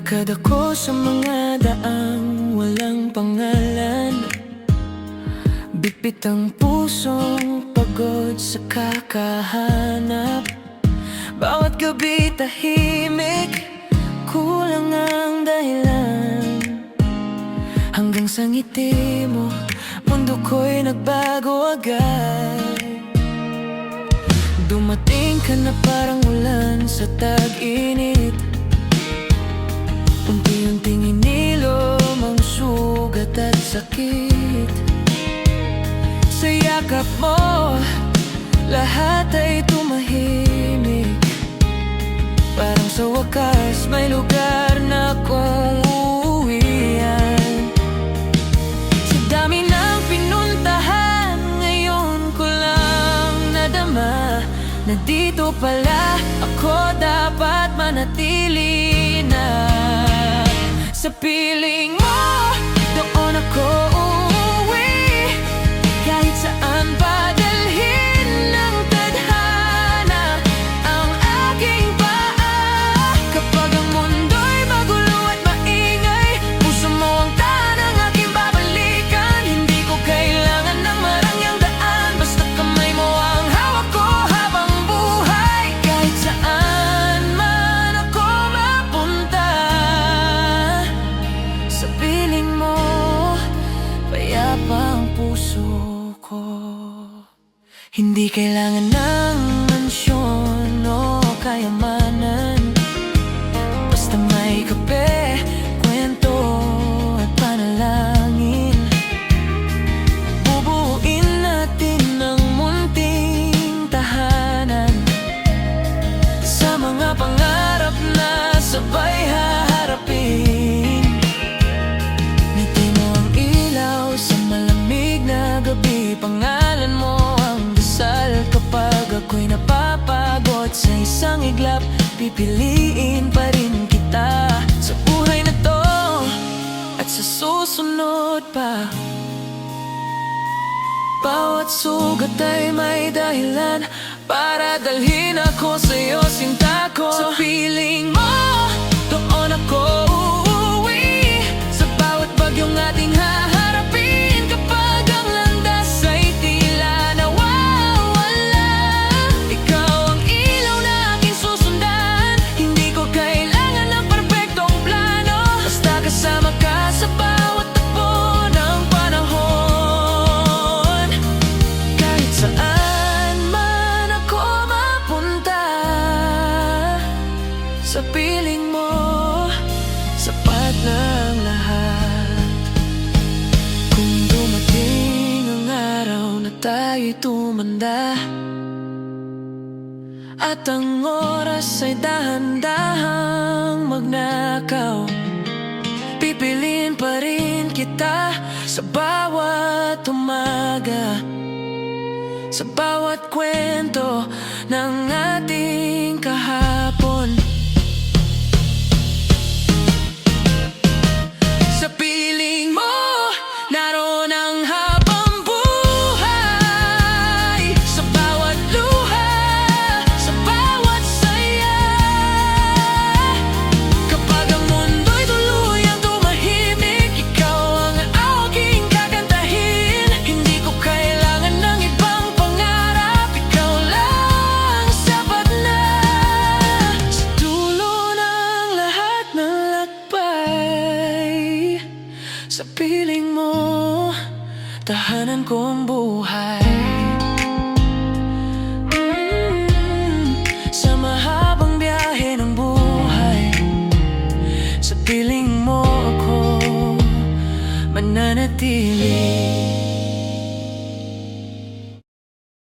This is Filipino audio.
Naglalakad ako sa mga daang walang pangalan. Bitbit ang pusong pagod sa kakahanap. Bawat gabi tahimik, kulang ang dahilan. Hanggang sa ngiti mo, mundo ko'y nagbago agad. Dumating ka na parang ulan sa tag-init. Unti-unting inilom ang sugat at sakit. Sa yakap mo, lahat ay tumahimik. Parang sa wakas may lugar na kung uuwian. Sa dami ng pinuntahan, ngayon ko lang nadama na dito pala ako dapat manatili na. Sa piling mo, doon ako uuwi. Kahit saan pa dalhin ng tadhana ang aking paa. Kapag ang mundo'y magulo at maingay, puso mo ang tanang aking babalikan. Hindi ko kailangan ng marangyang daan, basta kamay mo ang hawak ko habang buhay. Kahit saan man ako mapunta, sa piling mo, payapa ang puso ko. Hindi kailangan ng mansyon o kayamanan, basta may kape, kwento at panalangin. Bubuin natin ang munting tahanan sa mga pangarap na sabay haharapin. Ngiti mo ang ilaw sa malamig na gabi. Pangalan mo ang dasal kapag ako'y napapagod. Sa isang iglap, pipiliin pa rin kita sa buhay na to at sa susunod pa. Bawat sugat ay may dahilan para dalhin ako sa'yo, sinta ko. Sa piling mo, doon ako uuwi. Sa bawat bagyong ating haharapin, kapag ang landas ay tila nawawala, ikaw ang ilaw na aking susundan. Hindi ko kailangan ng perpektong plano, basta kasama ka sa bawat takbo ng panahon. Kahit saan man ako mapunta, sa piling mo, sapat na ang lahat. Kung dumating ang araw na tayo'y tumanda at ang oras ay dahan-dahang magnakaw, pipiliin pa rin kita sa bawat umaga, sa bawat kwento ng ating kahapon. Sa piling mo, naroon ang habang buhay. Sa bawat luha, sa bawat saya. Kapag ang mundo'y tuluyang tumahimik, ikaw ang aking kakantahin. Hindi ko kailangan ng ibang pangarap, ikaw lang sapat na. Sa dulo ng lahat ng lakbay, sa piling mo, tahanan ko ang buhay. Sa mahabang biyahe ng buhay, sa piling mo ako mananatili.